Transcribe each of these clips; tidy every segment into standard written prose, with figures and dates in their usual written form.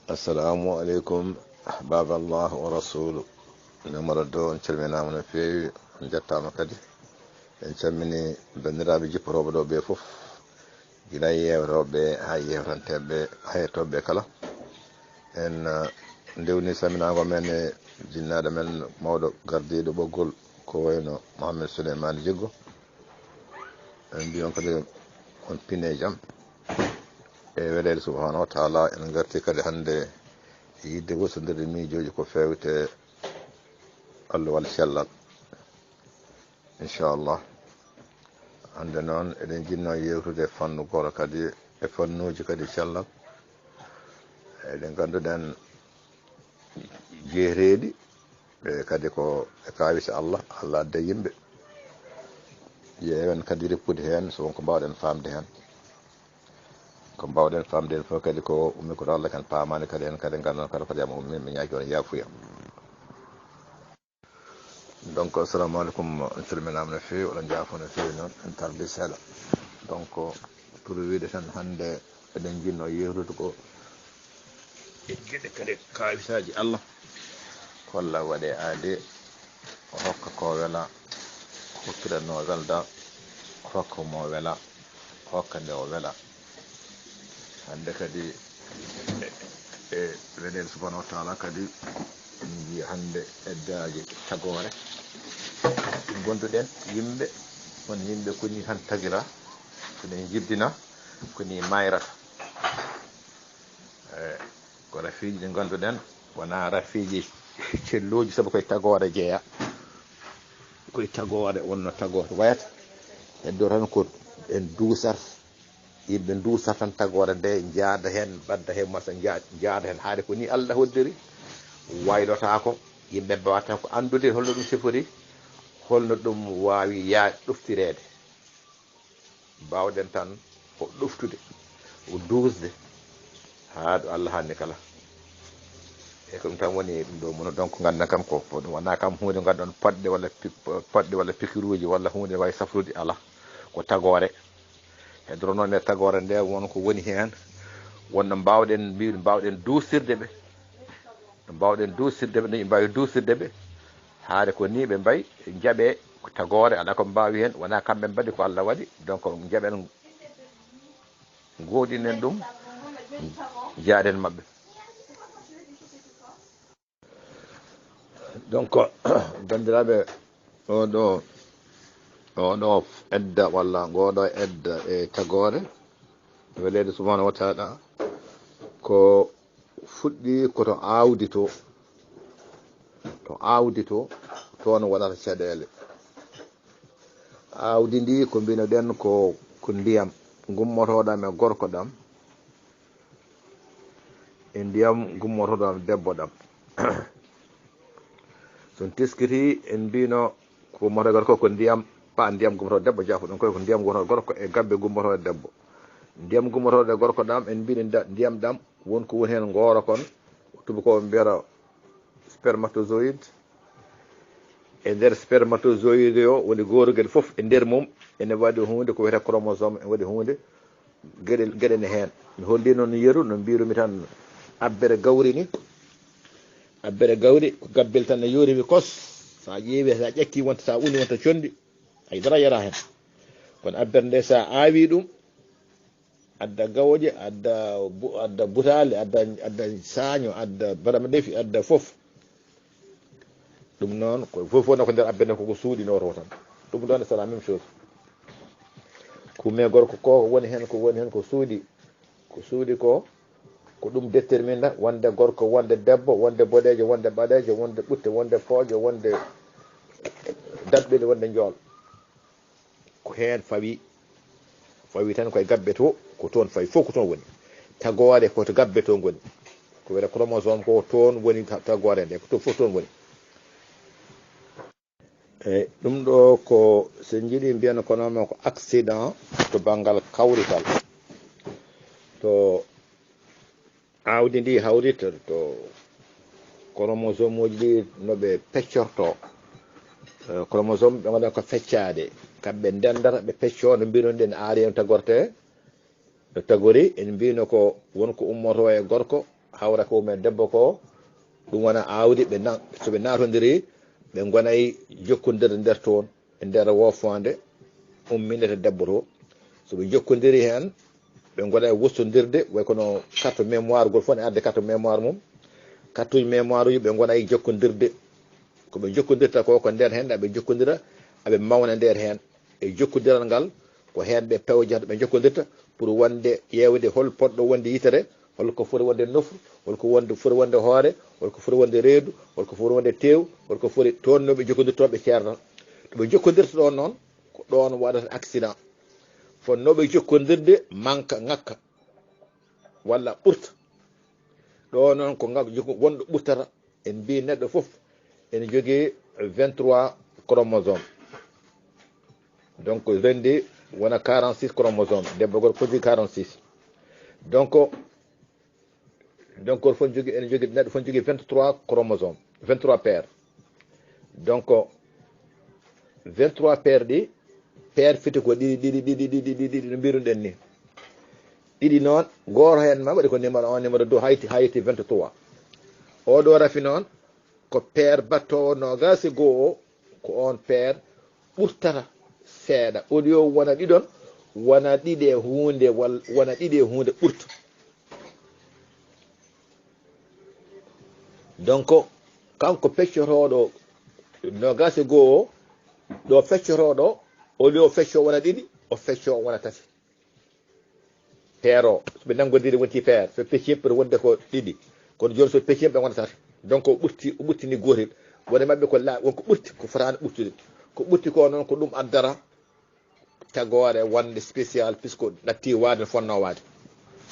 assalamu alaikum baba Allah wa rasulu numero do on calminama no feewi on jettama kadi en calmini bandiraɓe jipporoɓe ɗo ɓe foof gila yewroɓe ha yewtanteɓe haytoɓe kala en ndewni saminago men e jinnaɗo men mawɗo gardiɗo ɓoggol ko wayno Mouhamed Souleymane Jiggo en mbi on kadi on pine jaam e welede subhanahu wa taala en garti kadi hande yidde wosodirde miijoji ko fewte allowal cellal inchallah hande noon eɗen jinno yewtude fannu goto kadi e fannuji kadi cellal eɗen ganduɗen jeereɗi ɓe kadi ko e kawisi Allah adda yimɓe ƴeewen kadi reppude hen so wonko mbawɗen famde hen ko mbawɗen famde hen fof kadi ko ummi koto Allah kan pamani kadi en kadi gandan kadi kadi ama ummi mi ñaaki on yafuya donc assalamu aleykum on calminama no fewi oɗon jaafo no fewi noon en tardi seeɗa donc pour wiide tan hande eɗen jinno yewtude ko e gueɗe kadi kawisaji Allah kolla waɗe aade o hokka ko wela hokkiranno welda hokka mo wela hokka nde o wela hande kadi e weɗel subhanahu wa taala kadi en jii hande eddaji tagore gonduɗen yimɓe won yimɓe koni tan tagira koni jibbina koni mayrata ko rafiji ɗi ganduɗen wona rafiji celluji saabu koye tagore jeeya koye tagore wonno tagore wayata heddo tan ko en duusat yimɓe duusat tan tagore nde jaada hen badda hen masa jaada hen haade ko ni Allah hoddiri waylotako yimɓe mbawata ko andude holno ɗum sifori holno ɗum wawi yaade ɗoftirede mbawɗen tan o ɗoftude o duusde haa ɗo Allah hanni kala e ko ɗum tan woni ɗum ɗo mono donc gandan kam ko ɗum wona kam hunde gadɗon poɗɗe walla pikiruji walla hunde wawi safrude ala ko tagore hedoro noon e tagore nde wonko woni hen wonno mbawɗen mbiɗo mbawɗen duusirde ɓe no mbawɗen duusirde ɓe no mbawi duusirde ɓe haade ko ni ɓe mbayi jaaɓe ko tagore ala ko mbawi hen wona kamɓe mbaɗi ko Allah waɗi donc jaaɓen goɗinen ɗum jaaden mabɓe donc bandiraɓe oɗo edda walla ngoɗo edda e tagore welede subhanahu wa taala ko fuɗɗi koto awdi to toon waɗata caɗele awdi ndi ko mbinoɗen ko ndiyam gummotoɗam e gorko ɗam e ndiyam gummotoɗam debbo ɗam son teskiti en mbino ko motogal ko ndiyam pa ndiyam gummotoɗo debbo jafo ɗum koy ko ndiyam gummotoɗo gorko e gabbe gummotoɗo debbo ndiyam gummotoɗo e gorko ɗam en mbini ndiyam ɗam wonko woni hen gooro kon tubakoɓe mbiyata spermatozoïde e nder spermatozoïde o woni goruguel foof e nder mum ene waɗi hunde ko wiyete chromosome e waɗi hunde gueɗe ne hen mi holli noon yeru no mbirumi tan abbere gawri ni abbere gawri ko gabbel tan ne yorimi kos sa ƴeewi sa ƴakki wonta sa uni wonta condi haydara yara hen kono abbere nde sa awi ɗum adda gawoƴe adda butali adda saño adda barama ɗefi adda foof ɗum noon ko fof wona ko nder abbere nde koko suuɗinoto tan ɗum ɗon c'est la même chose kumme gorko ko woni hen ko suuɗi ko ɗum détermine wonde gorko wonde debbo wonde boɗejo wonde ɓaɗejo wonde ɓutte wonde poojo wonde daɓɓel wonde jool ko hen fawi tan koye gabbe to ko toon fawi fof ko toon woni tagore koto gabbe to goni ko wiyete chromosome ko toon woni tagore nde ko to fof toon woni eyyi ɗum ɗo ko so jiiɗi mbiyano konomen ko accident to banggal kawrital to awdi ndi hawrita to chromosome uji ɗi noɓe peccorto chromosome ɓe gaɗa ko feccade kamɓe ndendata ɓe pecco no mbinoɗen aari en tagorte no tagori en mbino ko wonko ummoto e gorko hawra ko men debbo ko ɗum wona awdi ɓe so ɓe natodiri ɓe gonay jokkodire nder toon e nder wofande umminete debbo to so ɓe jokkodiri hen ɓe gonay wostodirde way kono carte mémoire gol fof ne adde carte mémoire mum carte uji mémoire uji ɓe gonay jokkodirde koɓe jokkodirta ko nder hen aɓe jokkodira aɓe mawna nder hen e jokkodiral ngal ko hen ɓe pewjata ɓe jokkodirta pour wonde ƴewde hol poɗɗo wonde yitere holko foti wonde nofru holko foti wonde hoore holko foti wonde reedu holko foti wonde tew holko foti toon no ɓe jokkodirtoɓe ceerno to ɓe jokkodirta ɗon noon ko ɗon waɗata accident fonnoɓe jokkodirde manque ngakka walla ɓurta ɗo noon ko wonɗo ɓurtata en mbi neɗɗo foof ene jogii 23 chromosome donc rendi wona 46 chromosome debbo goto fof jogui 46 donc goto fof jogui ene jogui neɗɗo fof jogui 23 chromosome 23 paire donc 23 paire ɗi paire fiti ko ɗiɗi no mbiruɗen ni ɗiɗi noon goto hen ma waɗi ko numéro 1 numéro 2 hayti 23 oɗo rafi noon ko paire battowo nogasi goho o ko on paire ɓurtata seeɗa audio wona ɗiɗon wona ɗiɗe hunde wona ɗiɗe hunde ɓurta donc kanko feccotoɗo nogasi goho o ɗo feccotoɗo audio fecco wona ɗiɗi o fecco wona tati paire o soɓe nangodiri wonti paire so peccim ɓeɗa wonde ko ɗiɗi kono joni so peccim ɓe wona tati donc o ɓurtini gotel wone mabɓe ko wonko ɓurti ko fotani ɓurtude ko ɓurti ko noon ko ɗum addara tagore wonde spécial puisque ɗatti wade no fonno wade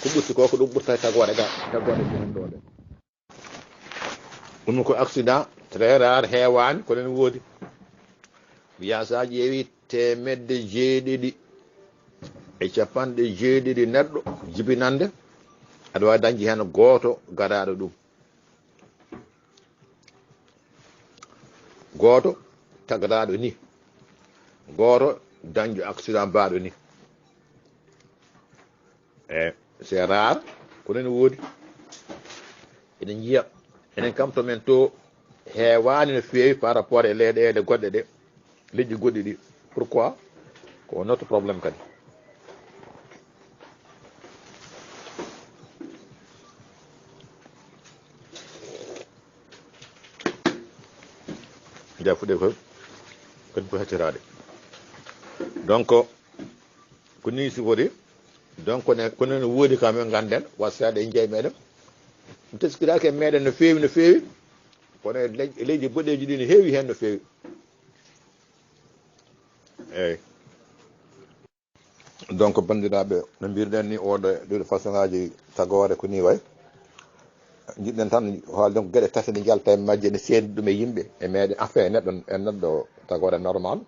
ko ɓurti ko ɗum ɓurta tagore ga tagore ɗum ɗo ɗum ko accident très rare heewani ko nen woodi wiya sa ƴeewi temedde jeeɗiɗi e capanɗe jeeɗiɗi neɗɗo jibinande aɗa wawi dañji hen gooto garaɗo ɗum gooto tagaraɗo ni gooto dañjo accident mbaɗo ni c'est rare ko nen woodi eɗen jiiya enen kam to men to heewani no feewi par rapport e leyɗele goɗɗe ɗe leƴƴi goɗɗi ɗi pourquoi ko notre probléme kadi nda fuɗe ko kadi ko heccetade donc ko ni sifori donc kono no woodi kam men ganden wasaɗe e jeey meɗen mi teskiraki e meɗen no feewi kono leydi boɗeji ɗi no heewi hen no feewi eyyi donc bandiraɓe no mbirɗen ni oɗo ɗiɗo façon ngaji tagore ko ni way jiɗɗen tan haalde ko gueɗe tati ɗe jalta e majje ne seedi ɗum e yimɓe e meɗen enfin neɗɗo tagore normal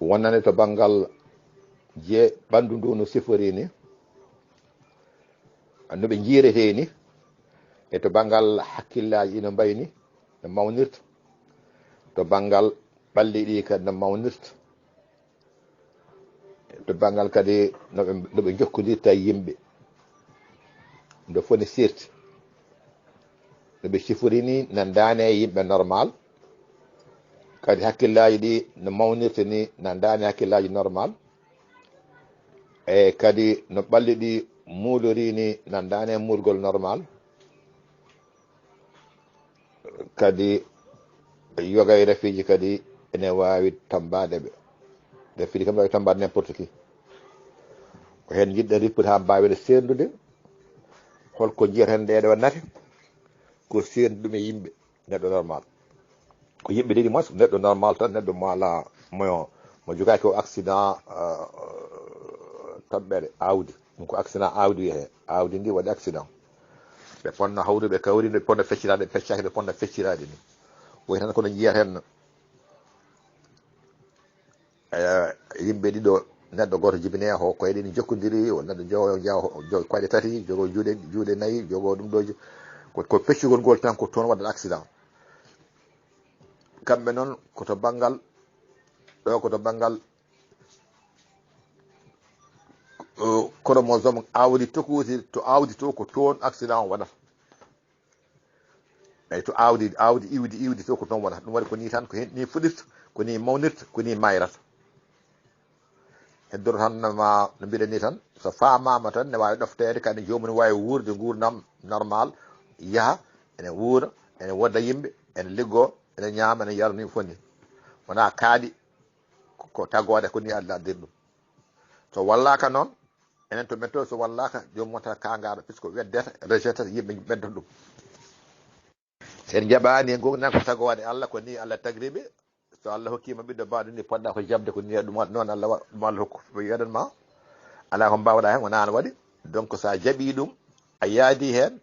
wonnane to banggal je ɓandu ndu no sifori ni noɓe jiirete ni e to banggal hakkillaji ino mbayni no mawnirta to banggal ɓalli ɗi kadi no mawnirta to banggal kadi noɓe jokkodirta yimɓe ndo foti sirti noɓe sifori ni nandane e yimɓe normal kadi hakkillaji ɗi no mawnirta ni nandane hakkillaji normal e kadi no ɓalli ɗi muulori ni nandane muulgol normal kadi yogay rafiji kadi ene wawi tambade ɓe rafiji kam wawi tambade n'importe qui ko hen jiɗɗo rippude ha mbawede sendude holko jiyatan ɗeɗo nate ko sendu ɗum e yimɓe neɗɗo normal ko yimɓe ɗiɗi mos neɗɗo normal tan neɗɗo mala mo jogaki o accident toɓɓere awdi ɗum ko accident awdi wiyete awdi ndi waɗi accident ɓe ponno hawru ɓe kawri ɓe ponno feccirade ɓe feccaki ɓe ponno feccirade ni woy tan kono jiyat hen yimɓe ɗiɗo neɗɗo goto jibine ho koye ɗini jokkodiri o neɗɗo jogo koyɗe tati jogo juuɗe nayyi jogo ɗum ɗoji ko feccugol ngol tan ko toon waɗat accident kamɓe noon koto banggal ɗo koto banggal chromosome awdi tokuti to awdi to ko toon accident waɗata eyyi to awdi iwdi to ko toon waɗata ɗum waɗi ko ni tan ko ni fuɗirta ko ni mawnirta ko ni mayrata heddoro tan ma no mbiɗen ni tan so famama tan ne wawi ɗoftede kadi jomum wawi wurde gurdam normal yaaha ene wuura ene wodda yimɓe ene liggo ene ñaama ene yara ni fonni wona kaaɗi ko tagode ko ni Allah addir ɗum so wallaka noon enen to men to so wallaka jomum wonta kangaɗo puisque weddeta rejetata yimɓe ɓeddata ɗum sen jaɓani gognan ko tagode Allah ko ni Allah tagriɓe so Allah hokkima ɓiɗɗo mbaɗo ni poɗɗa ko jabde ko ni ɗum noon Allah ɗum Allah hokku yeɗanma ala ko mbawɗa hen wona an waɗi donc sa jaaɓi ɗum a yaadi hen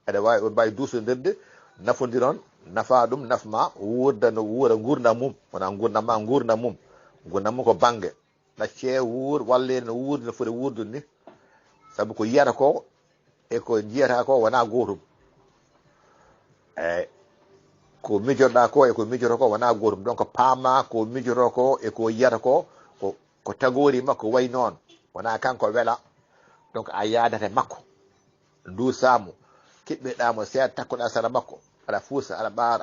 aɗa wawi on mbawi dusodirde nafodiron nafa ɗum nafma wuurda no wuura gurdam mum wona gurdam ma gurdam mum ko banggue ɗacce wuur wallede no wuurdi no foti wuurdude ni saabu ko yiyata ko e ko jiyata ko wona gotum eyyi ko mijotoɗa ko e ko mijoto ko wona gotum donc paama ko mijoto ko e ko yiyata ko ko tagori makko way noon wona kanko weela donc a yadata makko dusamo kiɓɓiɗamo seeɗa takkuɗa sara makko aɗa fuusa aɗa ɓaar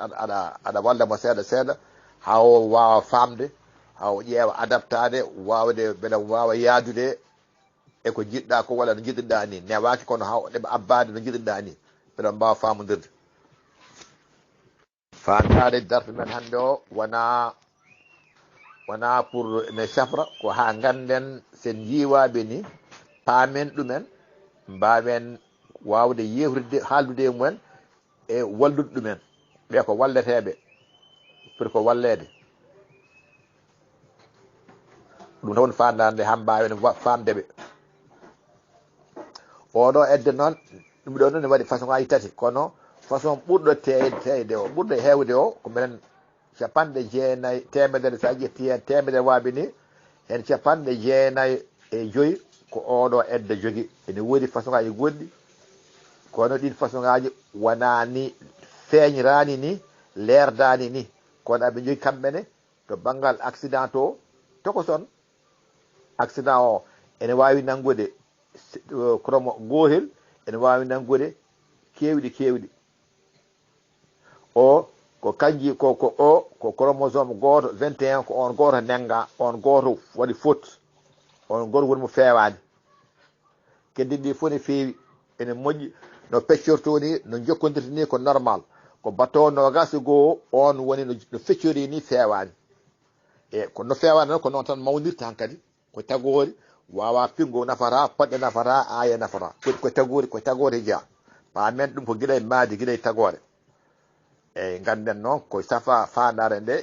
aɗa wallamo seeɗa ha o wawa famde ha o ƴeewa adaptade wawde beele wawa yaadude eko jiɗɗa ko walla no jiɗirɗa ni newaki kono ha ɗeɓa abbade no jiɗirɗa ni beele mbawa famodirde fandade darto men hande o wona pour ne safra ko ha ganden sen jiiwaɓe ni paamen ɗumen mbawen wawde yewtide haaldude e mumen e wallude ɗumen ɓe ko walleteɓe pour ko wallede ɗum tawon fandade ha mbawen famdeɓe oɗo edde noon ɗum ɗo noon ne waɗi façon ngaji tati kono façon ɓurɗo teyde o ɓurɗo hewde o ko minen capanɗe jeenayyi temedere sa ƴetti hen temedere waaɓe ni hen capanɗe jeenayyi e joyyi ko oɗo edde jogui ene woodi façon ngaji goɗɗi kono ɗin façon ngaji wona ni feeñrani ni lerdani ni kono aɓe jogui kamɓene to banggal accident to tokoson accident o ene wawi nangude chromo gotel ene wawi nangude kewɗi o ko kanji ko chromosome goto 21 ko on goto nenga on goto waɗi faute on goto woni mo fewani keddiɗi fof ne feewi ene moƴƴi no peccorto ni no jokkodirta ni ko normal ko bateau nogas goo on woni no feccori ni fewani e ko no fewani noon ko noon tan mawnirta han kadi ko tagori wawa pingo nafata paɗɗe nafata aya nafata ko tagore jeeya pamen ɗum ko guiɗay maadi guiɗay tagore eyyi ganden noon ko safa fandare nde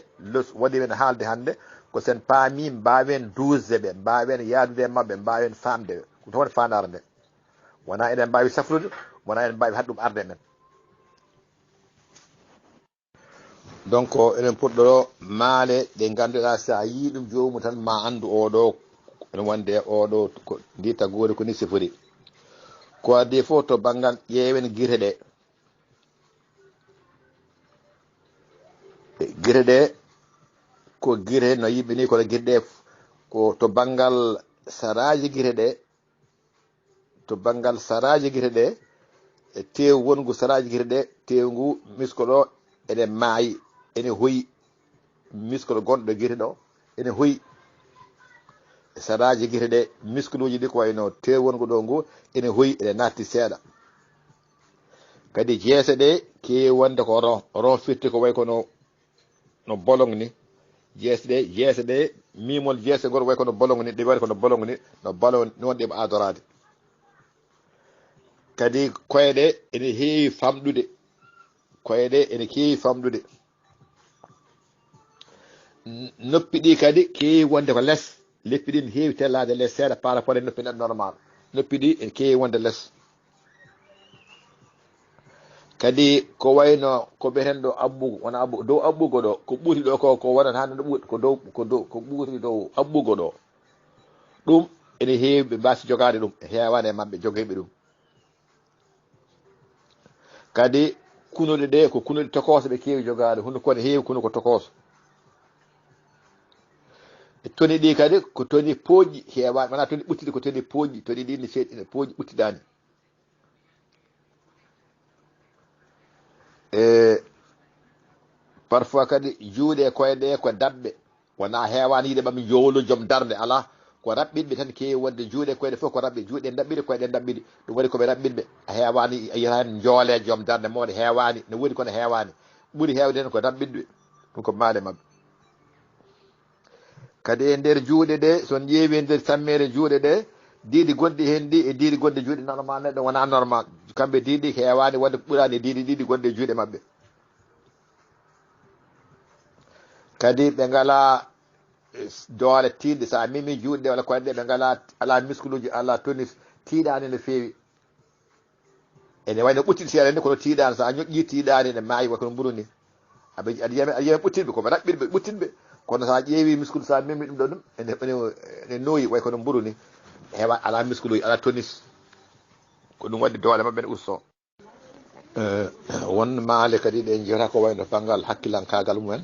waɗi men haalde hande ko sen paami mbawen dusde ɓe mbawen yaadude mabɓe mbawen famde ko toon fandare nde wona eɗen mbawi safrude wona eɗen mbawi haɗum arde men donc eɗen puɗɗoro maale ɗe ganduɗa sa yi ɗum jomum tan ma andu oɗo ene wonde oɗo ndi tagori ko ni sifori ko addi fof to banggal ƴeewen guite ɗe ko guite no yimɓe ni kono guite ɗe ko to banggal saraji guite ɗe e tew wongu saraji guite ɗe tewngu miskoɗo ene maayi ene hoyi miskoɗo gonɗo guite ɗo ene hoyi saraji guite ɗe miskuluji ɗi ko wayno tew wongu ɗo ngu ene hoyi ene natti seeɗa kadi jeese ɗe kewi wonde ko ron firti ko way kono no bolong ni jeese ɗe mimol jeese goto way kono bolong ni ɗi waɗi kono bolong ni no bolong noon ɗiɓa adorade kadi koyeɗe ene heewi famɗude noppi ɗi kadi kewi wonde ko less leppi ɗi ne heewi tellade less seeɗa par rapport e noppi neɗɗo normal noppi ɗi ene kewi wonde less kadi ko wayno ko ɓeten ɗo abbugo wona abbugo dow abbugo ɗo ko ɓuuri ɗo ko wonat hande ɗo ɓuuri ko ɓuuri dow abbugo ɗo ɗum ene heewi ɓe mbasi jogade ɗum heewani e mabɓe jogueɓe ɗum kadi kunuɗe ɗe ko kunuɗe tokoso ɓe kewi jogade hunde ko ne heewi kunu ko tokoso toni ɗi kadi ko toni pooƴƴi heewani wona toni ɓuttidi ko toni pooƴƴi toni ɗi ne seeɗi ne pooƴƴi ɓuttidani e parfois kadi juuɗe e koyɗe ko dabɓe wona heewani yiide ɓami jowlo joom darde ala ko raɓɓiɗɓe tan keewi wonde juuɗe koyɗe fof ko raɓɓi juuɗe dabɓiɗe koyɗe dabɓiɗi ɗum waɗi koɓe raɓɓiɗɓe a heewani a yiyatan joole joom darde mawɗe heewani ne woni kono heewani ɓuuri heewde hen ko raɓɓiɗɓe ɗum ko maale mabɓe kadi e nder juuɗe ɗe son ƴeewi e nder sammere juuɗe ɗe diiɗi gonɗi hen ɗi e diiɗi gonɗi juuɗe normal neɗɗo wona normal kamɓe diiɗi heewani wadde ɓuurani e diiɗi ɗiɗi gonɗi e juuɗe mabɓe kadi ɓe ngala doole tiiɗde sa mimi juuɗe ɗe walla koyɗe ɗe ɓe ngala ala miskuluji ala tonis tiiɗani no feewi ene wayno ɓuttiti seeɗa ni kono tiiɗani sa ñoƴƴi tiiɗani ne maayi way kono mburu ni aɗa yiyami ɓuttitɓe koɓe raɓɓiɗɓe ɓuttitɓe kono sa ƴeewi miskulu sa mimi ɗum ɗo ɗum ene nooyi way kono mburu ni hewa ala miskuluji ala tonis ko ɗum waddi doole mabɓe ne usto won maale kadi ɗe jewta ko wayno banggal hakkillankagal mumen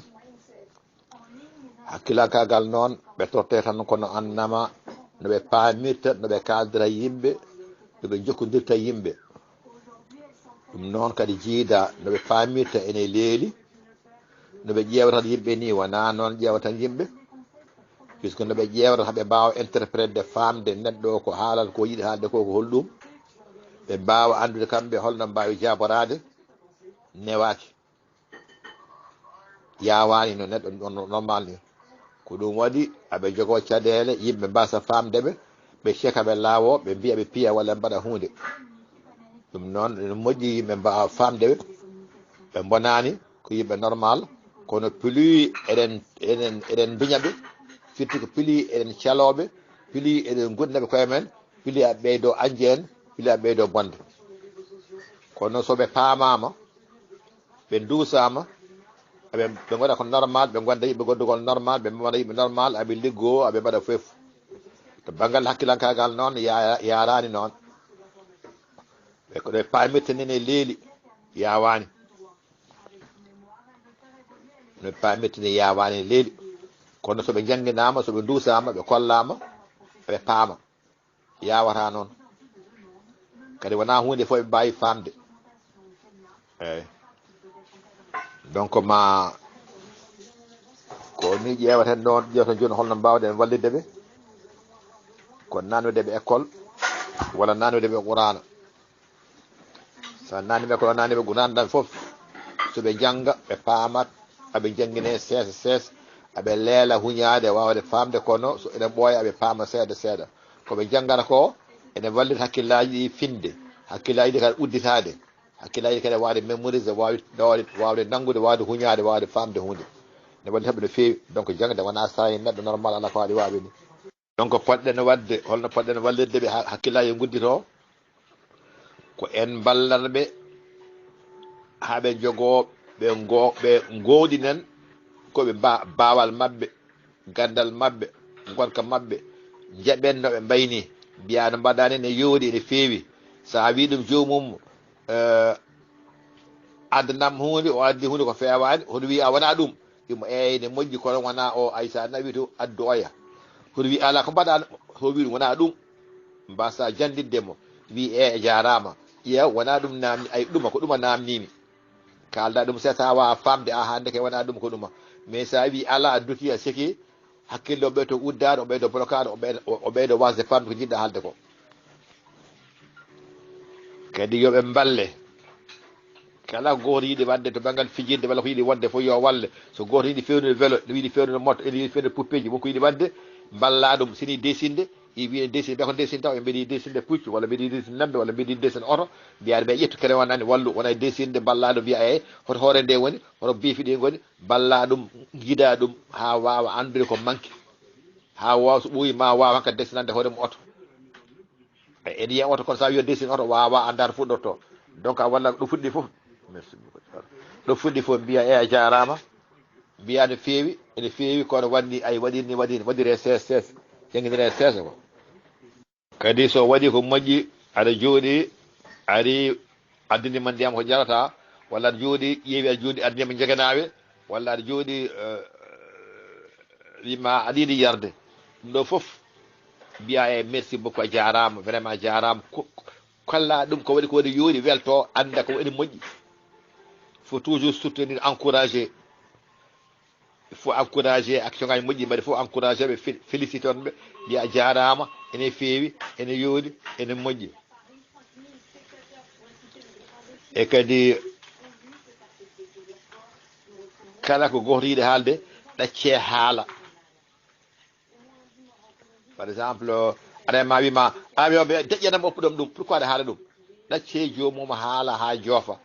hakkillankagal noon ɓe totte tan kono annama no ɓe paamirta no ɓe kaldira yimɓe no ɓe jokkodirta yimɓe ɗum noon kadi jiida no ɓe paamirta ene leeli no ɓe ƴeewatan yimɓe ni wona noon ƴeewatan yimɓe puisque no ɓe ƴeewata haɓe mbawa interpréte famde neɗɗo ko haalata ko yiɗi haalde ko ko holɗum ɓe mbawa andude kamɓe holno mbawi jaborade newaki yawani no neɗɗo normal ni ko ɗum waɗi aɓe jogo caɗele yimɓe mbasa famdeɓe ɓe cekaɓe laawo ɓe mbiya ɓe piya walla mbaɗa hunde ɗum noon ene moƴƴi yimɓe mbawa famdeɓe ɓe bonani ko yimɓe normal kono plus eɗen duñaɓe firti ko plus eɗen caloɓe plus eɗen gonnaɓe koye men plus a ɓeydo anje en plus a ɓeydo bonde kono soɓe paamama ɓe duusama ɓe goɗa ko normal ɓe gonda yimɓe goddugol normal ɓe mbaɗa yimɓe normal aɓe liggo aɓe mbaɗa fof to banggal hakkillankagal noon yarani noon ɓe koɗe pamirtanine leeli yawani no pamirtini yawani leeli kono soɓe jangguinama soɓe duusama ɓe kollama ɓe paama yawata noon kadi wona hunde fof ɓe mbawi famde eyyi donc ma ko ni ƴeewaten noon ƴeewten joni holno mbawɗen wallidde ɓe ko nannude ɓe école walla nannude ɓe qurana sa nanni ɓe école o nanni ɓe qurana ɗan foof soɓe jangga ɓe paamat aɓe jangguine seesa seesa aɓe leela huñade wawde famde kono so eɗen ɓooya aɓe paama seeɗa seeɗa koɓe janggata ko ene wallita hakkillaji ɗi finde hakkillaji ɗi kadi udditade hakkillaji kadi wawde mémorise wawde nanggude wawde huñade wawde famde hunde ne walli taɓe no feewi donc jangde wona sayi neɗɗo normal ala ko waɗi waɓe ni donc poɗɗen wadde holno poɗɗen wallirde ɓe hakkillaji guddito ko en ballatɓe haɓe jogo ɓe gowɗinen koɓe bawal mabɓe gandal mabɓe gonka mabɓe jaɓen noɓe mbayni mbiya no mbaɗani ne yowdi ne feewi sa wi ɗum jomum addanam hunde o addi hunde ko fewani hoto wi a wona ɗum wimo eyyi ne moƴƴi kono wona o ay sa nawi to addu oya hoto wi ala ko mbaɗa so wi ɗum wona ɗum mbasa jandiddemo wi e jarama ƴeew wona ɗum namni ay ɗuma ko ɗuma namnimi kalda ɗum se sa wawa famde a hande ke wona ɗum ko ɗuma mais sa wi ala a duti a seki hakkille o ɓeyto uddade o ɓeydo blocade o ɓeydo wasde famde ko jiɗɗa haalde ko kadi yoɓe mballe kala goto yiiɗi wadde to banggal fijirde walla ko yiiɗi wonde fof yo walle so goto yiiɗi fewnude vélo ne yiiɗi fewnude moto ene yiiɗi fewnude puppeji wonko yiiɗi wadde balla ɗum sini desinde wiye desinde ɓe ko desinde taw ɓe mbiɗi desinde puccu walla mbiɗi desinde nembe walla mbiɗi desinde oto mbiyaɗe ɓe ƴettu kene wonani wallu wona desinde balla ɗum wiya e hoto hoore nde woni hoto beefi ɗi goni balla ɗum guida ɗum ha wawa andude ko manque ha wawa so ɓooyi ma wawa hankkadi destinande hoore mum oto en yiya oto kono sa wiyo desine oto wawa andade fuɗɗorto donc a walla ɗo fuɗɗi foof merci beaucoup ɗo fuɗɗi foof mbiya e a jarama mbiya no feewi ene feewi kono wanni ay waɗini waɗire sees jangguinire seesa ko kadi so waɗi ko moƴƴi aɗa jooɗi ari addinima ndiyam ko jarata walla aɗa jooɗi ƴeewi aɗa jooɗi addinima jegenaɓe walla aɗa jooɗi wima aɗa yiiɗi yarde ɗo fof mbiya e merci beaucoup a jarama vraiment jarama kala ɗum ko waɗi yoori welto anda ko waɗi moƴƴi faut toujours soutenir encourager il faut encourager action ngaji moƴƴi mbaɗi faut encourager ɓe félicité on ɓe mbiya jarama ene feewi ene yoori ene moƴƴi e kadi kala ko goto yiiɗi haalde ɗacce haala par exemple aɗa ma wima awiyoɓe deƴƴanama oppuɗom ɗum pourquoi aɗa haala ɗum ɗacce jomum haala ha joofa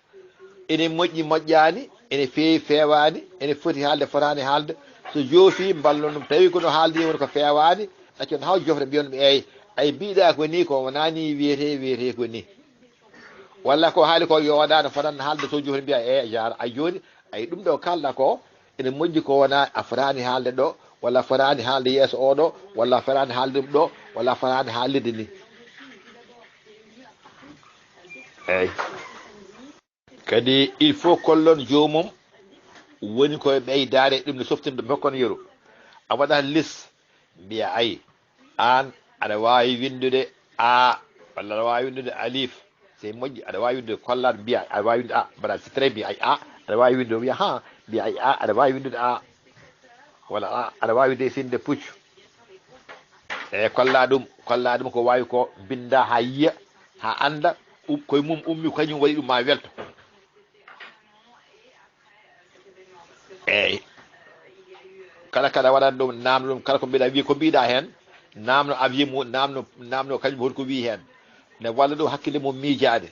ene moƴƴi moƴƴani ene feewi fewani ene foti haalde fotani haalde so joofi mballon ɗum tawi kono haaldi woni ko fewani ɗacce on haw jofre mbiyon ɗum eyyi ay mbiɗa ko ni ko wonani wiyete ko ni walla ko haali ko yo waɗano fotanno haalde so jofre mbiya eyyi jara a joni ay ɗum ɗo kalɗa ko ene moƴƴi ko wona a fotani haalde ɗo walla a fotani haalde yeeso oɗo walla a fotani haalde ɗum ɗo walla a fotani haaldede ni eyyi kadi il faut kollon jomum woni koye ɓeydade ɗum ne softinde hokkon yeru a waɗat lis mbiya ayi an aɗa wawi windude a walla aɗa wawi windude alif c'est moƴƴi aɗa wawi windude kollade mbiya aɗa wawi windude a mbaɗa c'est très bien ay a aɗa wawi windude wiya ha mbiya ay a aɗa wawi windude a walla a aɗa wawi desinde puccu e kolla ɗum ko wawi ko binda ha yiya ha anda koye mum ummi kañum waɗi ɗum ma welto eyyi kala kaɗa waɗan ɗum namdo ɗum kala ko mbiɗa wi ko mbiɗa hen namno avis mum namno kañum woni ko wi hen ne walla ɗum hakkille mum miijade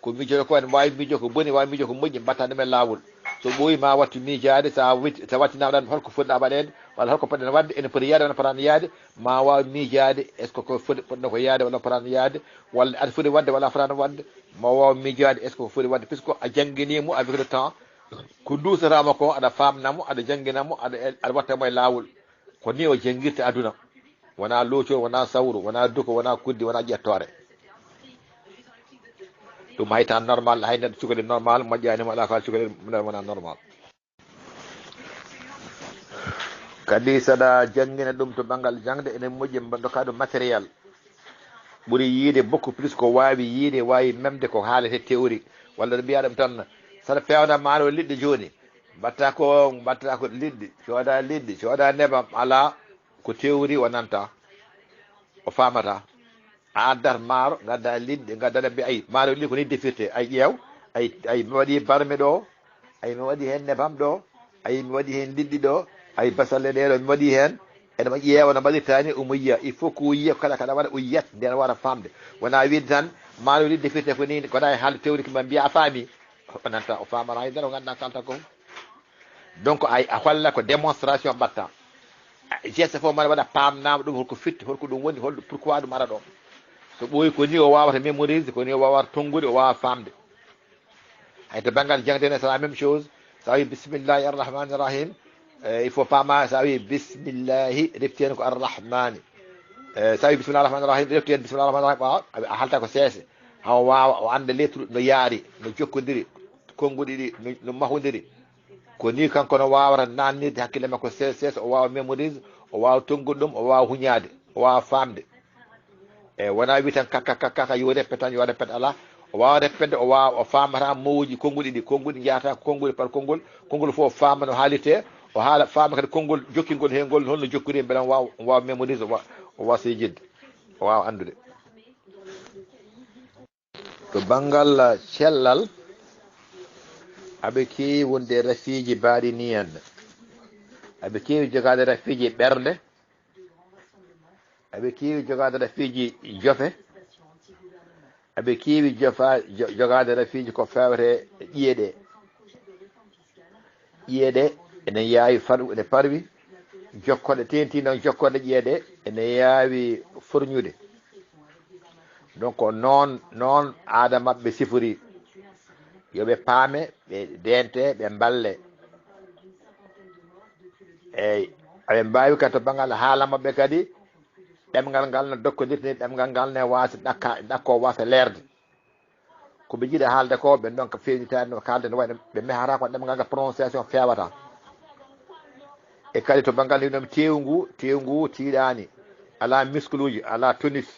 ko miijoto ko en wawi miijo ko boni wawi miijo ko moƴƴi mbatta ɗum e lawol so ɓooyi ma wattu miijade sa wattinaɗan holko fotɗa waɗede walla holko poɗɗen wadde ene poti yaade walla potani yaade ma waw miijade est ce que ko poɗɗo ko yaade walla potani yaade walla aɗa foti wadde walla fotani wadde ma waw miijade est ce que ko foti wadde puisque a jangguinimo avec le temps ko dusatama ko aɗa famnamo aɗa jangguinamo aɗa wattamo e lawol ko ni o jangguirta aduna wona loocol wona sawru wona duko wona kuddi wona ƴettore ɗum hayta normal hay neɗɗo cukalel normal moƴƴanimo ala ka cukalel wona normal kadi saɗa jangguina ɗum to banggal jangde ene moƴƴi doka ɗum matériel ɓuuri yiide beaucoup plus ko wawi yiide wawi memde ko haalete théorie walla ɗo mbiya ɗum tan saɗa pewna maaro liɗɗi joni mbatta ko liɗɗi cooda nebam ala ko théorie o nanta o famata a addat maaro gadda liɗɗi gadda mbi ayi maaro liɗɗi ko ni defirte ay ƴeew ay mi waɗi barme ɗo ay mi waɗi hen nebam ɗo ay mi waɗi hen liɗɗi ɗo ay basalle ɗeɗo mi waɗi hen eɗema ƴeewa no mbaɗirtani omo yiya il faut ko yiya kala kaɗa waɗa o yiyat nden wara famde wona wiide tan maaro liɗɗi defirte ko ni kona e haalde théorie kima mbiya a faami o nanta o famata haydara o ganduɗa kalta ko donc ay a holla ko démonstration mbatta geste fof mbaɗa waɗa pamnama ɗum holko fitti holko ɗum woni holɗo pourquoi ɗum ara ɗo so ɓooyi ko ni o wawata mémorise ko ni o wawata tongude o wawa famde hay to banggal jangdene c'est la même chose sa wi bisimillahi arrahmani irrahim il faut pama sa wi bisimillahi refti hen ko arrahmani sa wi bisimillahi arrahmani irrahim refti hen bisimillahi arrahmani irrahim a halta ko seese haw wawa o anda lettre no yaari no jokkodiri konnguɗi ɗi no mahodiri ko ni kanko no wawata nannirde hakkille makko sees o wawa mémorise o wawa tongude ɗum o wawa huñade o wawa famde e wona wi tan kaka yo repet tan yo repet ala o wawa repede o wawa o famata mawuji konnguɗi ɗi konnguɗi jeyata konngol par konngol fof fama no haalite o haala fama kadi konngol jokkingol hengol holno jokkiri beele o wawa mémorise o wawa sejidde o wawa andude to banggal cellal aɓe kewi wonde rafiji mbaɗi ni henna aɓe kewi jogade rafiji ɓernde aɓe kewi jogade rafiji jofe aɓe kewi jogade rafiji ko fewte ƴeeɗe ene yawi faɗu ene parwi jokkoɗe tenti noon jokkoɗe ƴeeɗe ene yawi forñude donc noon aada mabɓe sifori yoɓe paame ɓe dente ɓe mballe eyyi aɓe mbawi kadi to banggal haala mabɓe kadi ɗemgal ngal no dokkodirte ɗemgal ngal ne wasa ɗakko wasa leerde koɓe jiiɗa haalde ko ɓe donc fewnitade no kalde no wayi ɓe mehata ko ɗemgal ngal prononciation fewata e kadi to banggal hinom tewngu tiiɗani ala muscluji ala tonus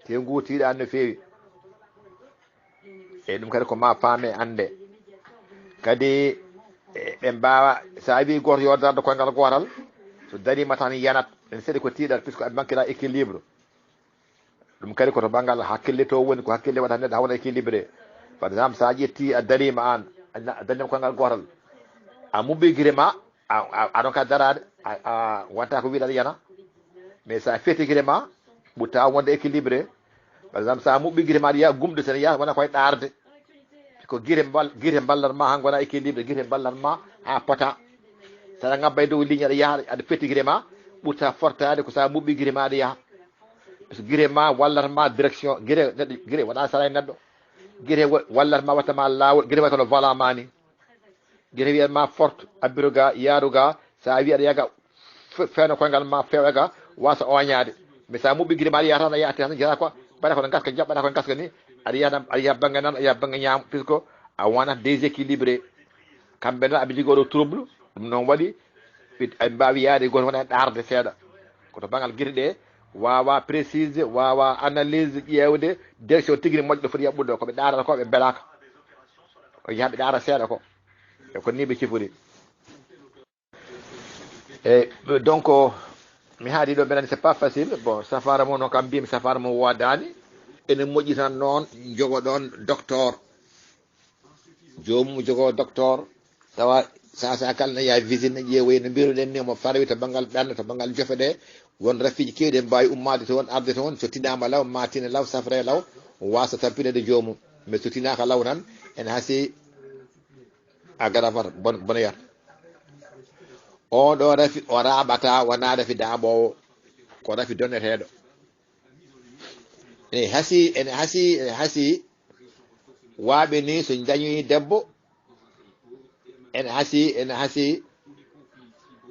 te ngutiɗa no feewi e ɗum kadi ko ma paame ande kadi ɓe mbawa sa wi goto yo darde koyngal gotal so darima tan yanat en seeɗi ko tiiɗat puisque aɓe manquera équilibre ɗum kadi koto banggal hakkille to woni ko hakkille waɗa neɗɗo hawna équilibré par exemple sa ƴetti a darima an a dañam koyngal gotal a mubɓi guire ma aɗon ka darade a wonta ko wiɗaɗa yana mais sa feeti guire ma ɓutta wonde équilibré par exemple sa mubɓi guire ma aɗa yiya gumɗo sen yiya wona koye ɗarde ko guire ballat ma han gona équilibre guire ballat ma ha pota saɗa ngabbay dow ligne aɗa yaha aɗa fetti guire ma ɓurta fortade ko sa mubɓi guire ma aɗa yaha par ce que guire ma wallata ma direction guire neɗɗo guire wona sara e neɗɗo guire wallata ma wattama lawol guire waytono volant ma ni guire wiyatma forte abbiruga yaaruga sa wi aɗa yaga fewno koyngal ma fewega wasa oñade mais sa mubɓi guire ma aɗa yaha tan a yaati tan jara quoi mbaɗa kono gaska jaɓɓaɗa kono gaska ni aɗa yiya banggue nan aɗa yiya banggue ñaam puisque a wonat déséquilibré kamɓe noon aɓe jogui oɗo trouble ɗum noon waɗi aɓe mbawi yaade goto wona ɗarde seeɗa koto banggal guite ɗe wawa précise wawa analyse ƴewde direction tigui moƴƴo ɗo foti yaɓɓude koɓe ɗarata ko ɓe belaka o yaaha ɓe ɗara seeɗa ko e ko ni ɓe cifori e donc mi haadi ɗo mbeɗani c'est pas facile bon safara mo noon kam mbimi safara mo wodani ene moƴƴi tan noon jogoɗon docteur jomum jogo docteur tawa sa kala ne yaa visite ne ƴeewoy no mbiruɗen ni mo farowi to banggal ɓernde to banggal jofe ɗe won rafiji kewɗi en mbawi ummade toon arde toon so tinama law matine law safre law wasa tampinede jomum mais so tinaka law tan ene haasi a gaɗafata bonoyata oɗo rafi o raɓata wona rafi daaɓowo ko rafi donneteɗo ene haasi waaɓe ni so dañoyi debbo ene haasi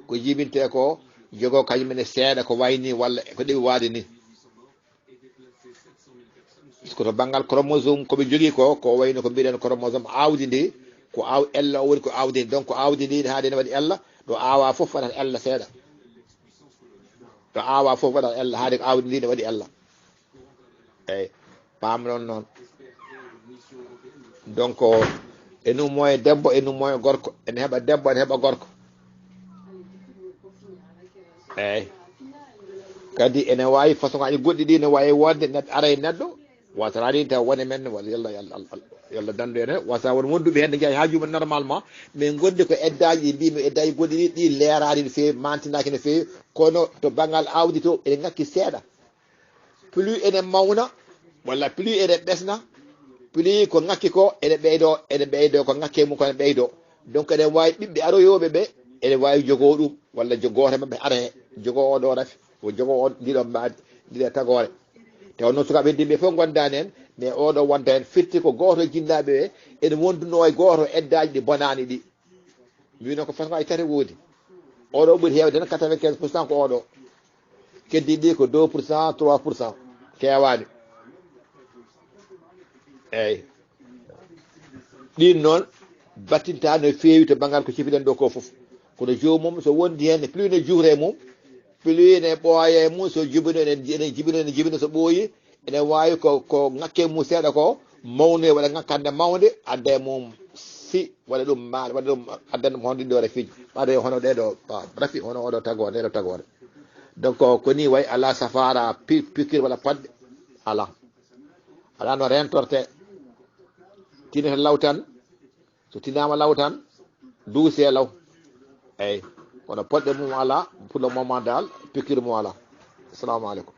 ko jibinte ko jogo kañumene seeɗa ko wayni walla ko ɗeɓi waade ni ko to banggal chromosome koɓe jogui ko wayno ko mbiɗen chromosome awdi ndi ko ella o woni ko awdi ndi donc ko awdi ndi haade ne waɗi ella ɗo awa foof waɗat ella seeɗa ɗo awa foof waɗat ella haade ko awdi ndi ne waɗi ella eyyi pam noon donc enu moye debbo enu moye gorko ene heɓa debbo ene heɓa gorko eyyi kadi ene wawi façon aji goɗɗi ɗi ne wawi wonde neɗɗo ara e neɗɗo wasata ni taw wone men walla yalla dandu ene wasa won wonduɓe hen ne jeeya ha juma normalement mais gondi ko eddaji ɗi mbimi eddaji goɗɗi ɗi leerani no fewi mantinaki no fewi kono to banggal awdi to ene ngakki seeɗa plus ene mawna walla plus ene ɓesna plus ko ngakki ko ene ɓeydo ko ngakke mum ko ene ɓeydo donc ene wawi ɓiɓɓe aroyoɓe ɓe ene wawi jogo ɗum walla goto mabɓe ara he jogo oɗo rafi o jogo on ɗiɗo mbaadi ɗiɗo tagore taw noon sukaɓe heddiɓe fof gondani hen mais oɗo wonta hen firti ko goto jinnaɓe ɓe ene wonduno e goto eddaji ɗi bonani ɗi mbino ko façon aji tati woodi oɗo ɓuuri hewde tan 95% ko oɗo keddi ɗi ko 2% 3% kewani eyyi ɗin noon battinta no fewi to banggal ko cifiɗen ɗo ko foof kono jomum so wondi hen plus ne juure mum plus ne ɓooye mum so jibino ene jibino so ɓooyi ene wawi ko ngakke mum seeɗa ko mawne waɗa ngakkande mawde adda e mum si waɗa ɗum maɗa waɗa ɗum addana ɗum honde ɗo rafiji ɓaɗa hono ɗeɗo rafi hono oɗo tagore ɗeɗo tagore donc ko ni way ala safara piqure walla podde ala no rentorte tinata law tan so tinama law tan duuse law eyyi kono podɗe mum ala pour le moment dal piqure mum ala assalamu aleykum